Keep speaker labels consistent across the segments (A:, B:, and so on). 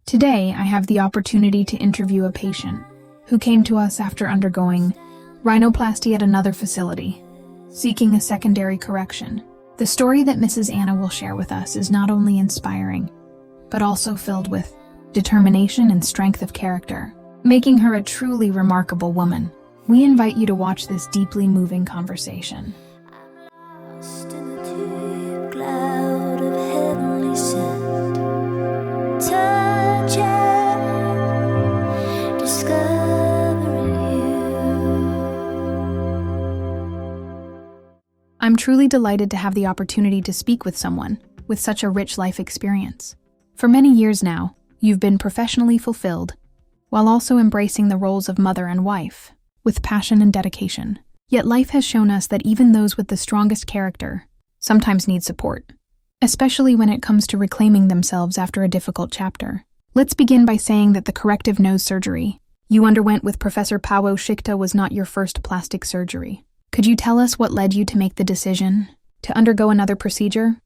A: Today, I have the opportunity to interview a patient who came to us after undergoing rhinoplasty at another facility, seeking a secondary correction. The story that Mrs. Anna will share with us is not only inspiring, but also filled with determination and strength of character, making her a truly remarkable woman. We invite you to watch this deeply moving conversation.
B: Lost in the deep cloud of heavenly scent, touching, discovering you.
A: I'm truly delighted to have the opportunity to speak with someone with such a rich life experience. For many years now, you've been professionally fulfilled, while also embracing the roles of mother and wife, with passion and dedication. Yet life has shown us that even those with the strongest character sometimes need support, especially when it comes to reclaiming themselves after a difficult chapter. Let's begin by saying that the corrective nose surgery you underwent with Professor Paweł Szychta was not your first plastic surgery. Could you tell us what led you to make the decision to undergo another procedure?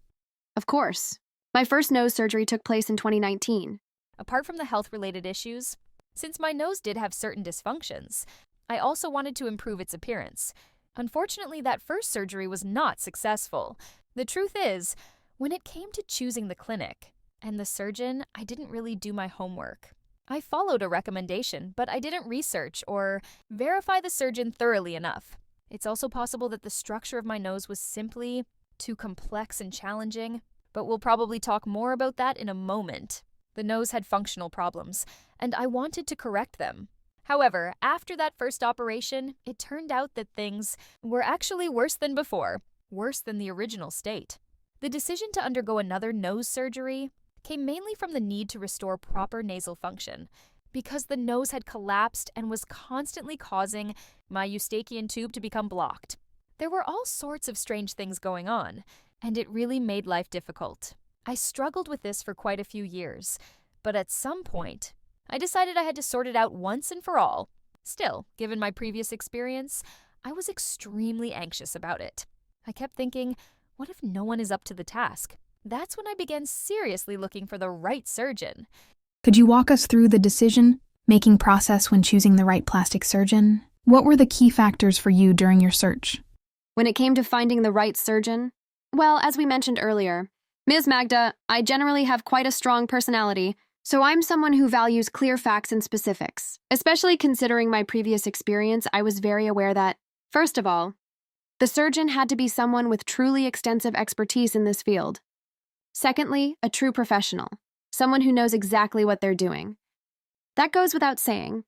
C: Of course. My first nose surgery took place in 2019.
D: Apart from the health-related issues, since my nose did have certain dysfunctions, I also wanted to improve its appearance. Unfortunately, that first surgery was not successful. The truth is, when it came to choosing the clinic and the surgeon, I didn't really do my homework. I followed a recommendation, but I didn't research or verify the surgeon thoroughly enough. It's also possible that the structure of my nose was simply too complex and challenging, but we'll probably talk more about that in a moment. The nose had functional problems, and I wanted to correct them. However, after that first operation, it turned out that things were actually worse than before, worse than the original state. The decision to undergo another nose surgery came mainly from the need to restore proper nasal function, because the nose had collapsed and was constantly causing my eustachian tube to become blocked. There were all sorts of strange things going on, and it really made life difficult. I struggled with this for quite a few years, but at some point, I decided I had to sort it out once and for all. Still, given my previous experience, I was extremely anxious about it. I kept thinking, what if no one is up to the task? That's when I began seriously looking for the right surgeon.
A: Could you walk us through the decision-making process when choosing the right plastic surgeon? What were the key factors for you during your search?
C: When it came to finding the right surgeon, well, as we mentioned earlier, Ms. Magda, I generally have quite a strong personality, so I'm someone who values clear facts and specifics. Especially considering my previous experience, I was very aware that, first of all, the surgeon had to be someone with truly extensive expertise in this field. Secondly, a true professional, someone who knows exactly what they're doing. That goes without saying.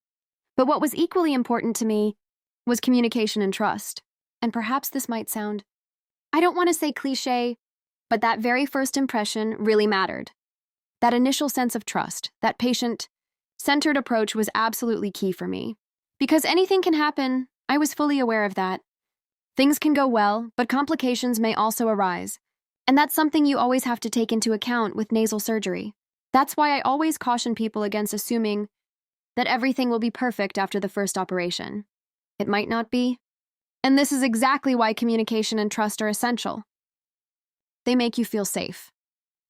C: But what was equally important to me was communication and trust. And perhaps this might sound, I don't want to say cliché, but that very first impression really mattered. That initial sense of trust, that patient-centered approach was absolutely key for me. Because anything can happen, I was fully aware of that. Things can go well, but complications may also arise. And that's something you always have to take into account with nasal surgery. That's why I always caution people against assuming that everything will be perfect after the first operation. It might not be. And this is exactly why communication and trust are essential. They make you feel safe.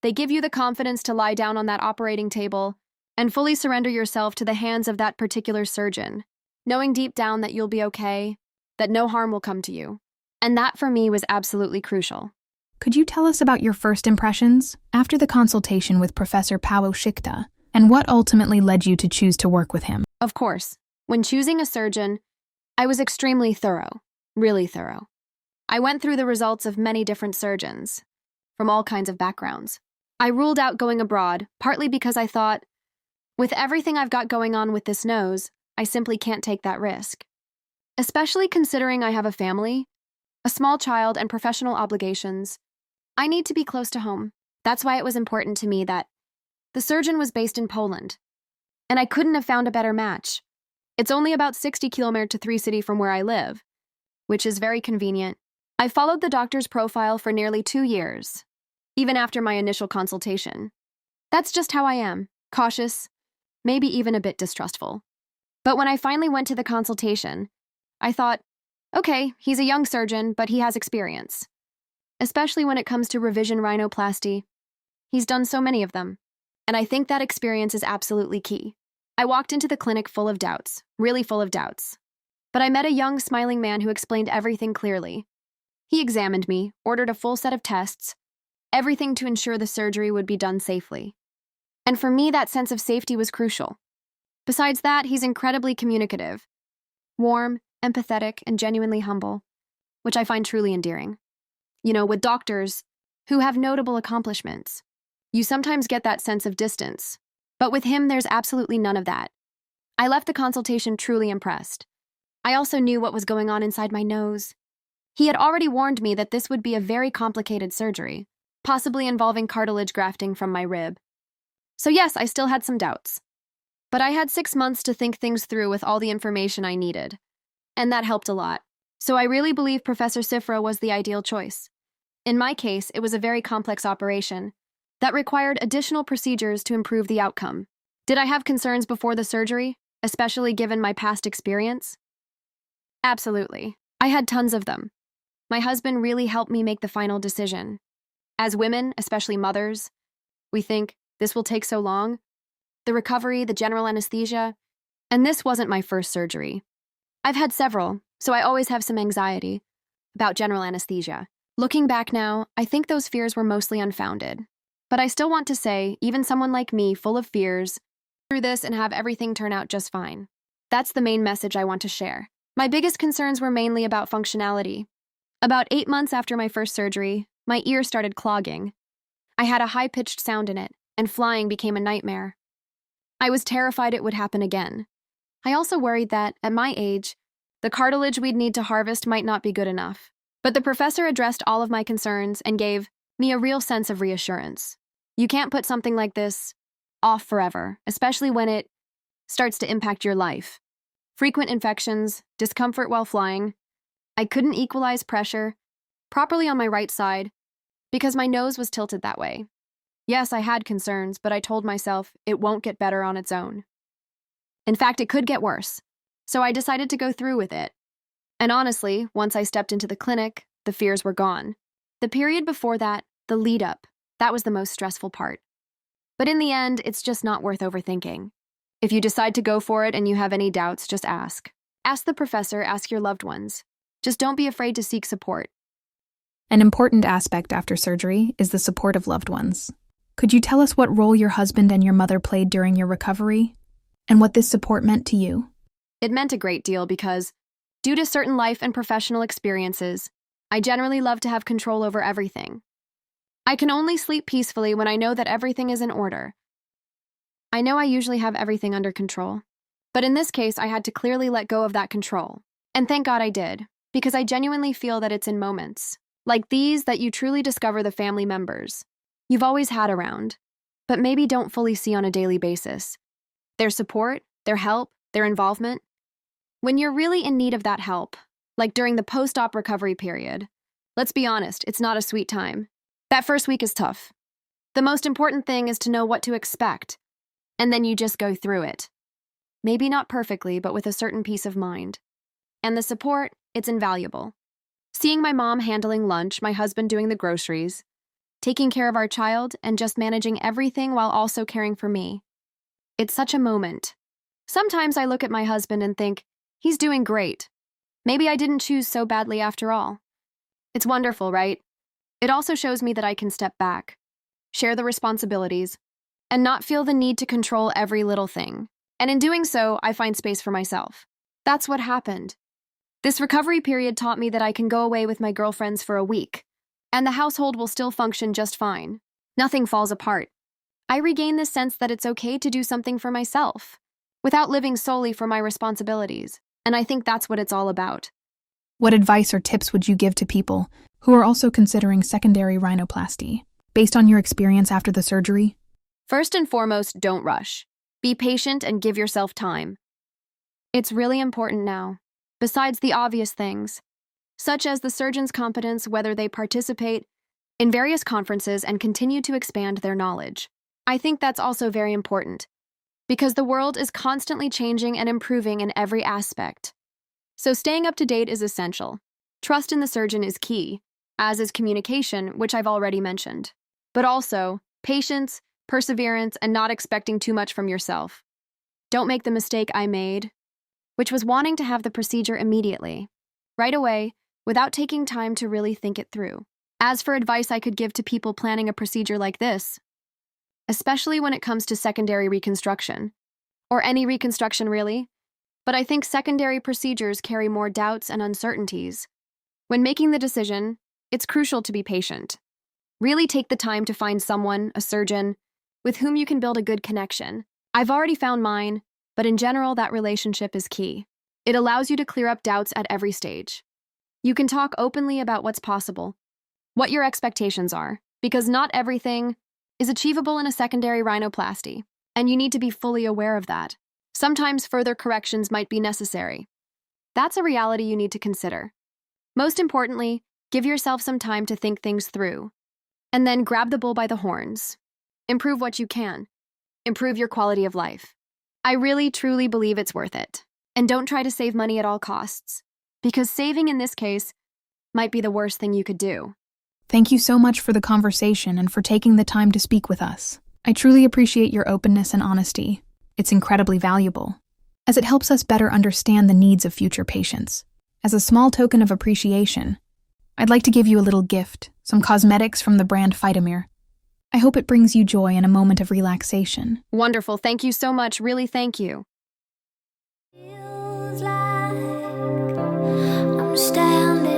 C: They give you the confidence to lie down on that operating table and fully surrender yourself to the hands of that particular surgeon, knowing deep down that you'll be okay, that no harm will come to you. And that, for me, was absolutely crucial.
A: Could you tell us about your first impressions after the consultation with Professor Paweł Szychta, and what ultimately led you to choose to work with him?
C: Of course, when choosing a surgeon, I was extremely thorough, really thorough. I went through the results of many different surgeons, from all kinds of backgrounds. I ruled out going abroad, partly because I thought, with everything I've got going on with this nose, I simply can't take that risk. Especially considering I have a family, a small child, and professional obligations, I need to be close to home. That's why it was important to me that the surgeon was based in Poland, and I couldn't have found a better match. It's only about 60 kilometers to 3 cities from where I live, which is very convenient. I followed the doctor's profile for nearly 2 years, even after my initial consultation. That's just how I am, cautious, maybe even a bit distrustful. But when I finally went to the consultation, I thought, okay, he's a young surgeon, but he has experience. Especially when it comes to revision rhinoplasty. He's done so many of them. And I think that experience is absolutely key. I walked into the clinic full of doubts, really full of doubts. But I met a young, smiling man who explained everything clearly. He examined me, ordered a full set of tests, everything to ensure the surgery would be done safely. And for me, that sense of safety was crucial. Besides that, he's incredibly communicative, warm, empathetic, and genuinely humble, which I find truly endearing. You know, with doctors who have notable accomplishments, you sometimes get that sense of distance. But with him, there's absolutely none of that. I left the consultation truly impressed. I also knew what was going on inside my nose. He had already warned me that this would be a very complicated surgery, possibly involving cartilage grafting from my rib. So yes, I still had some doubts. But I had 6 months to think things through with all the information I needed. And that helped a lot. So I really believe Professor Szychta was the ideal choice. In my case, it was a very complex operation that required additional procedures to improve the outcome. Did I have concerns before the surgery, especially given my past experience? Absolutely. I had tons of them. My husband really helped me make the final decision. As women, especially mothers, we think, this will take so long. The recovery, the general anesthesia, and this wasn't my first surgery. I've had several, so I always have some anxiety about general anesthesia. Looking back now, I think those fears were mostly unfounded. But I still want to say, even someone like me, full of fears, through this and have everything turn out just fine. That's the main message I want to share. My biggest concerns were mainly about functionality. About 8 months after my first surgery, my ear started clogging. I had a high-pitched sound in it, and flying became a nightmare. I was terrified it would happen again. I also worried that, at my age, the cartilage we'd need to harvest might not be good enough. But the professor addressed all of my concerns and gave me a real sense of reassurance. You can't put something like this off forever, especially when it starts to impact your life. Frequent infections, discomfort while flying. I couldn't equalize pressure properly on my right side because my nose was tilted that way. Yes, I had concerns, but I told myself it won't get better on its own. In fact, it could get worse. So I decided to go through with it. And honestly, once I stepped into the clinic, the fears were gone. The period before that, the lead up, that was the most stressful part. But in the end, it's just not worth overthinking. If you decide to go for it and you have any doubts, just ask. Ask the professor, ask your loved ones. Just don't be afraid to seek support.
A: An important aspect after surgery is the support of loved ones. Could you tell us what role your husband and your mother played during your recovery, and what this support meant to you?
C: It meant a great deal because, due to certain life and professional experiences, I generally love to have control over everything. I can only sleep peacefully when I know that everything is in order. I know I usually have everything under control, but in this case, I had to clearly let go of that control. And thank God I did, because I genuinely feel that it's in moments like these that you truly discover the family members you've always had around, but maybe don't fully see on a daily basis. Their support, their help, their involvement. When you're really in need of that help, like during the post-op recovery period, let's be honest, it's not a sweet time. That first week is tough. The most important thing is to know what to expect, and then you just go through it. Maybe not perfectly, but with a certain peace of mind. And the support, it's invaluable. Seeing my mom handling lunch, my husband doing the groceries, taking care of our child, and just managing everything while also caring for me. It's such a moment. Sometimes I look at my husband and think, he's doing great. Maybe I didn't choose so badly after all. It's wonderful, right? It also shows me that I can step back, share the responsibilities, and not feel the need to control every little thing. And in doing so, I find space for myself. That's what happened. This recovery period taught me that I can go away with my girlfriends for a week, and the household will still function just fine. Nothing falls apart. I regain this sense that it's okay to do something for myself, without living solely for my responsibilities. And I think that's what it's all about.
A: What advice or tips would you give to people who are also considering secondary rhinoplasty, based on your experience after the surgery?
C: First and foremost, don't rush. Be patient and give yourself time. It's really important now, besides the obvious things, such as the surgeon's competence, whether they participate in various conferences and continue to expand their knowledge. I think that's also very important, because the world is constantly changing and improving in every aspect. So staying up to date is essential. Trust in the surgeon is key, as is communication, which I've already mentioned. But also, patience, perseverance, and not expecting too much from yourself. Don't make the mistake I made, which was wanting to have the procedure immediately, right away, without taking time to really think it through. As for advice I could give to people planning a procedure like this, especially when it comes to secondary reconstruction, or any reconstruction really, but I think secondary procedures carry more doubts and uncertainties. When making the decision, it's crucial to be patient. Really take the time to find someone, a surgeon, with whom you can build a good connection. I've already found mine, but in general, that relationship is key. It allows you to clear up doubts at every stage. You can talk openly about what's possible, what your expectations are, because not everything is achievable in a secondary rhinoplasty, and you need to be fully aware of that. Sometimes further corrections might be necessary. That's a reality you need to consider. Most importantly, give yourself some time to think things through, and then grab the bull by the horns. Improve what you can. Improve your quality of life. I really, truly believe it's worth it. And don't try to save money at all costs, because saving in this case might be the worst thing you could do.
A: Thank you so much for the conversation and for taking the time to speak with us. I truly appreciate your openness and honesty. It's incredibly valuable, as it helps us better understand the needs of future patients. As a small token of appreciation, I'd like to give you a little gift, some cosmetics from the brand Phytomir. I hope it brings you joy and a moment of relaxation.
C: Wonderful. Thank you so much. Really, thank you.
B: Feels like I'm standing